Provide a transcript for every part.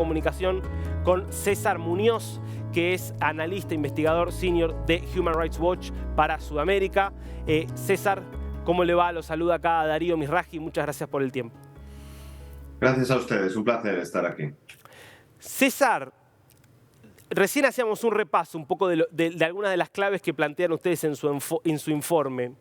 Comunicación con César Muñoz, que es analista investigador senior de Human Rights Watch para Sudamérica. César, ¿cómo le va? Lo saluda acá Darío Misraji. Muchas gracias por el tiempo. Gracias a ustedes, un placer estar aquí. César, recién hacíamos un repaso un poco de algunas de las claves que plantean ustedes en su informe.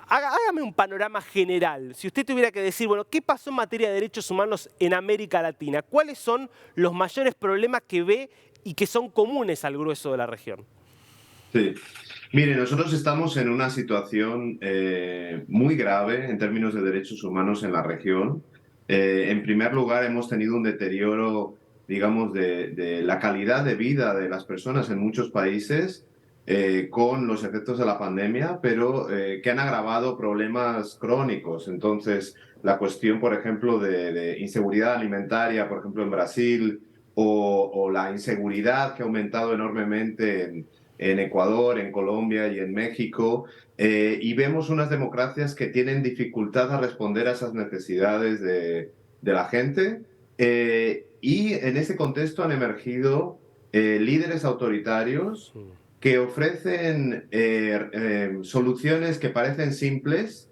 Hágame un panorama general. Si usted tuviera que decir, bueno, ¿qué pasó en materia de derechos humanos en América Latina? ¿Cuáles son los mayores problemas que ve y que son comunes al grueso de la región? Sí. Mire, nosotros estamos en una situación muy grave en términos de derechos humanos en la región. En primer lugar, hemos tenido un deterioro, digamos, de la calidad de vida de las personas en muchos países con los efectos de la pandemia, pero que han agravado problemas crónicos. Entonces, la cuestión, por ejemplo, de inseguridad alimentaria, por ejemplo, en Brasil, o la inseguridad que ha aumentado enormemente en Ecuador, en Colombia y en México, y vemos unas democracias que tienen dificultad a responder a esas necesidades de la gente, y en ese contexto han emergido líderes autoritarios que ofrecen soluciones que parecen simples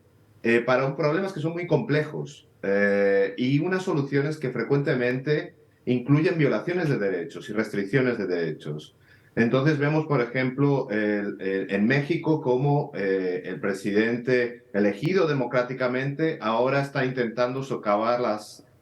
para problemas que son muy complejos, y unas soluciones que frecuentemente incluyen violaciones de derechos y restricciones de derechos. Entonces vemos, por ejemplo, en México cómo el presidente elegido democráticamente ahora está intentando socavar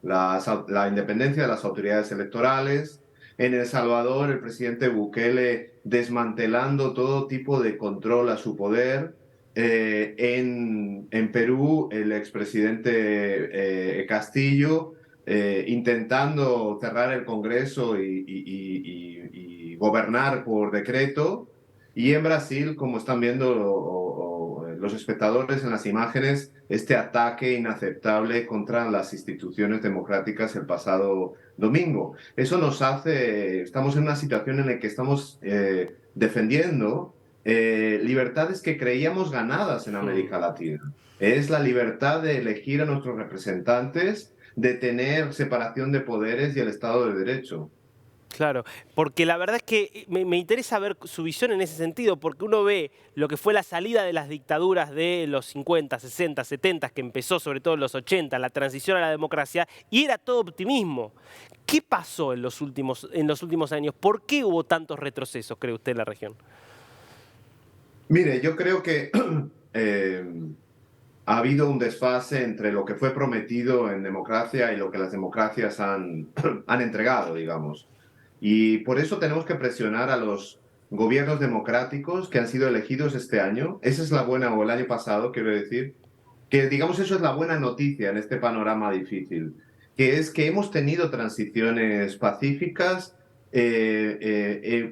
la independencia de las autoridades electorales. En El Salvador, el presidente Bukele desmantelando todo tipo de control a su poder. En Perú, el expresidente Castillo intentando cerrar el Congreso y gobernar por decreto. Y en Brasil, como están viendo los espectadores en las imágenes, este ataque inaceptable contra las instituciones democráticas el pasado domingo. Eso nos hace, estamos en una situación en la que estamos defendiendo libertades que creíamos ganadas en América Latina. Es la libertad de elegir a nuestros representantes, de tener separación de poderes y el Estado de Derecho. Claro, porque la verdad es que me interesa ver su visión en ese sentido, porque uno ve lo que fue la salida de las dictaduras de los 50, 60, 70, que empezó sobre todo en los 80, la transición a la democracia, y era todo optimismo. ¿Qué pasó en los últimos años? ¿Por qué hubo tantos retrocesos, cree usted, en la región? Mire, yo creo que ha habido un desfase entre lo que fue prometido en democracia y lo que las democracias han entregado, digamos. Y por eso tenemos que presionar a los gobiernos democráticos que han sido elegidos este año. Esa es la buena, o el año pasado, quiero decir, que digamos eso es la buena noticia en este panorama difícil, que es que hemos tenido transiciones pacíficas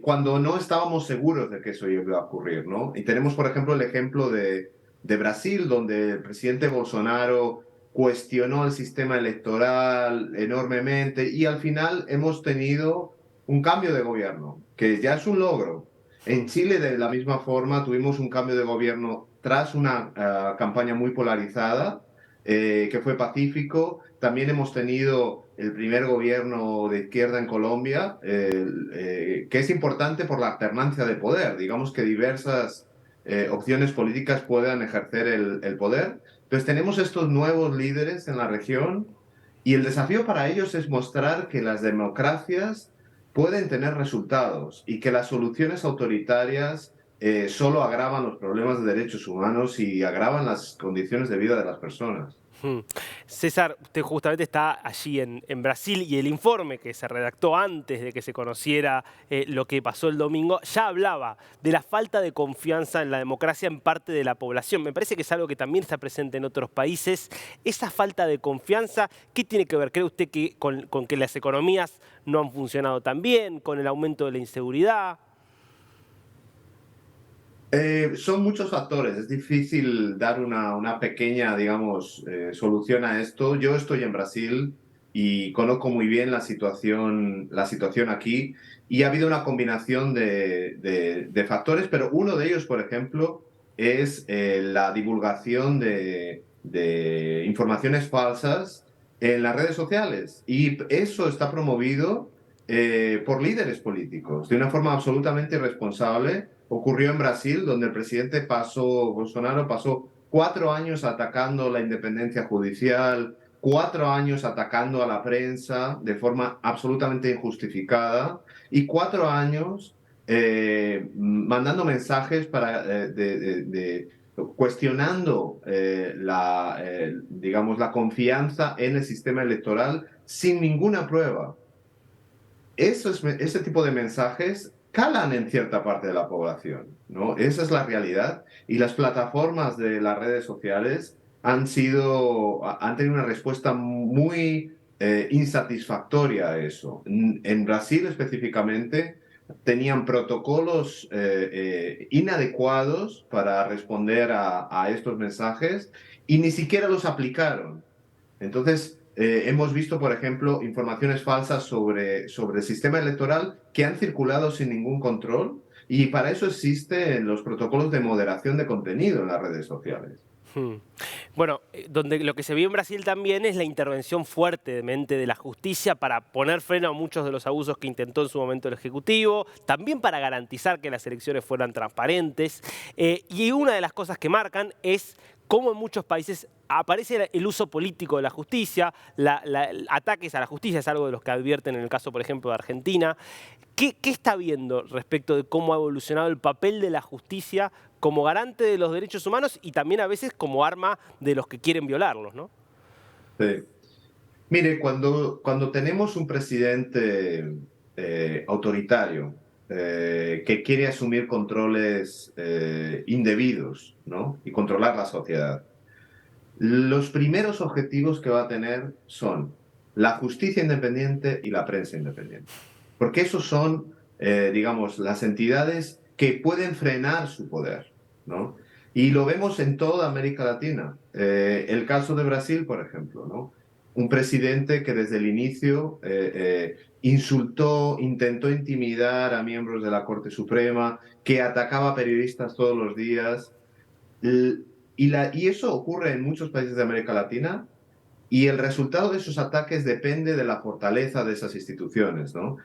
cuando no estábamos seguros de que eso iba a ocurrir, ¿no? Y tenemos, por ejemplo, el ejemplo de Brasil, donde el presidente Bolsonaro cuestionó el sistema electoral enormemente y al final hemos tenido un cambio de gobierno, que ya es un logro. En Chile, de la misma forma, tuvimos un cambio de gobierno tras una campaña muy polarizada, que fue pacífico. También hemos tenido el primer gobierno de izquierda en Colombia, que es importante por la alternancia de poder. Digamos que diversas opciones políticas puedan ejercer el poder. Entonces tenemos estos nuevos líderes en la región y el desafío para ellos es mostrar que las democracias pueden tener resultados y que las soluciones autoritarias solo agravan los problemas de derechos humanos y agravan las condiciones de vida de las personas. César, usted justamente está allí en Brasil y el informe que se redactó antes de que se conociera lo que pasó el domingo ya hablaba de la falta de confianza en la democracia en parte de la población. Me parece que es algo que también está presente en otros países. Esa falta de confianza, ¿qué tiene que ver? ¿Cree usted que con que las economías no han funcionado tan bien, con el aumento de la inseguridad? Son muchos factores, es difícil dar una pequeña, digamos, solución a esto. Yo estoy en Brasil y conozco muy bien la situación aquí y ha habido una combinación de factores, pero uno de ellos, por ejemplo, es la divulgación de informaciones falsas en las redes sociales. Y eso está promovido por líderes políticos, de una forma absolutamente irresponsable. Ocurrió en Brasil, donde el presidente Bolsonaro pasó 4 años atacando la independencia judicial, 4 años atacando a la prensa de forma absolutamente injustificada y 4 años mandando mensajes cuestionando digamos, la confianza en el sistema electoral sin ninguna prueba. Ese tipo de mensajes calan en cierta parte de la población, ¿no? Esa es la realidad. Y las plataformas de las redes sociales han tenido una respuesta muy insatisfactoria a eso. En Brasil específicamente tenían protocolos inadecuados para responder a estos mensajes y ni siquiera los aplicaron. Entonces, hemos visto, por ejemplo, informaciones falsas sobre el sistema electoral que han circulado sin ningún control y para eso existen los protocolos de moderación de contenido en las redes sociales. Hmm. Bueno, donde lo que se vio en Brasil también es la intervención fuertemente de la justicia para poner freno a muchos de los abusos que intentó en su momento el Ejecutivo, también para garantizar que las elecciones fueran transparentes. Y una de las cosas que marcan es cómo en muchos países aparece el uso político de la justicia, ataques a la justicia, es algo de los que advierten en el caso, por ejemplo, de Argentina. ¿Qué está viendo respecto de cómo ha evolucionado el papel de la justicia como garante de los derechos humanos y también a veces como arma de los que quieren violarlos, ¿no? Sí. Mire, cuando tenemos un presidente autoritario que quiere asumir controles indebidos, ¿no? Y controlar la sociedad, los primeros objetivos que va a tener son la justicia independiente y la prensa independiente. Porque esos son, digamos, las entidades que pueden frenar su poder, ¿no? Y lo vemos en toda América Latina. El caso de Brasil, por ejemplo, ¿no? Un presidente que desde el inicio insultó, intentó intimidar a miembros de la Corte Suprema, que atacaba a periodistas todos los días. Y eso ocurre en muchos países de América Latina y el resultado de esos ataques depende de la fortaleza de esas instituciones, ¿no?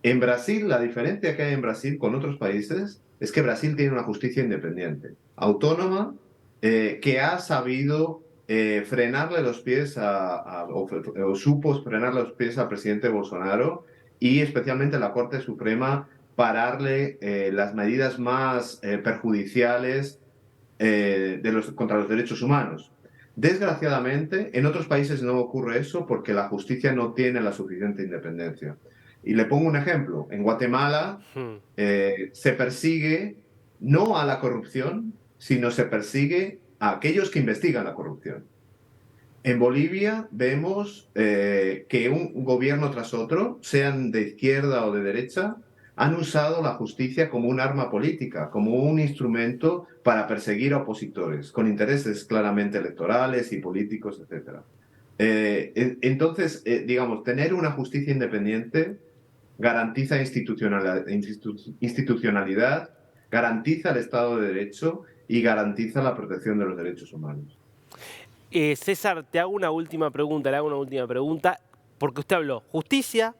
En Brasil, la diferencia que hay en Brasil con otros países es que Brasil tiene una justicia independiente, autónoma, que ha sabido frenarle los pies o supo frenarle los pies al presidente Bolsonaro y especialmente la Corte Suprema pararle las medidas más perjudiciales contra los derechos humanos. Desgraciadamente, en otros países no ocurre eso porque la justicia no tiene la suficiente independencia. Y le pongo un ejemplo. En Guatemala Hmm. se persigue no a la corrupción, sino se persigue a aquellos que investigan la corrupción. En Bolivia vemos que un gobierno tras otro, sean de izquierda o de derecha, han usado la justicia como un arma política, como un instrumento para perseguir a opositores, con intereses claramente electorales y políticos, etc. Entonces, digamos, tener una justicia independiente garantiza institucionalidad, garantiza el Estado de Derecho y garantiza la protección de los derechos humanos. César, te hago una última pregunta, le hago una última pregunta, porque usted habló justicia,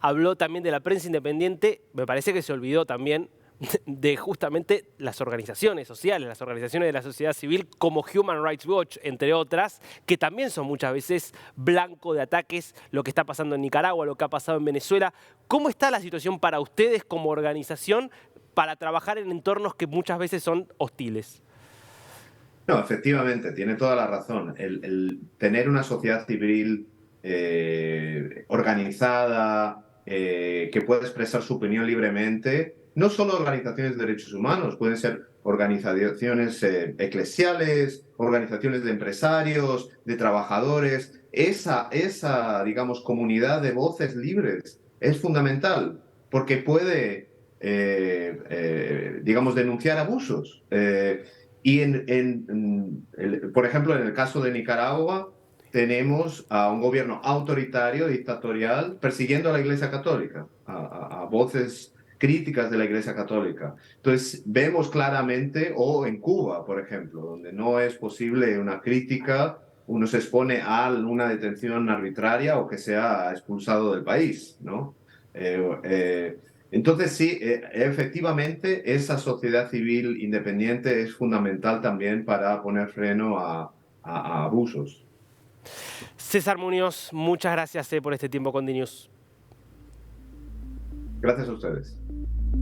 habló también de la prensa independiente, me parece que se olvidó también de justamente las organizaciones sociales, las organizaciones de la sociedad civil como Human Rights Watch, entre otras, que también son muchas veces blanco de ataques, lo que está pasando en Nicaragua, lo que ha pasado en Venezuela. ¿Cómo está la situación para ustedes como organización para trabajar en entornos que muchas veces son hostiles? No, efectivamente, tiene toda la razón. El tener una sociedad civil organizada, que pueda expresar su opinión libremente, no solo organizaciones de derechos humanos, pueden ser organizaciones eclesiales, organizaciones de empresarios, de trabajadores. Esa, digamos, comunidad de voces libres es fundamental porque puede, digamos, denunciar abusos. Por ejemplo, en el caso de Nicaragua, tenemos a un gobierno autoritario, dictatorial, persiguiendo a la Iglesia Católica, a voces críticas de la Iglesia Católica. Entonces, vemos claramente, o en Cuba, por ejemplo, donde no es posible una crítica uno se expone a una detención arbitraria o que sea expulsado del país, ¿no? Entonces sí, efectivamente esa sociedad civil independiente es fundamental también para poner freno a abusos. César Muñoz, muchas gracias por este tiempo con DNews. Gracias a ustedes.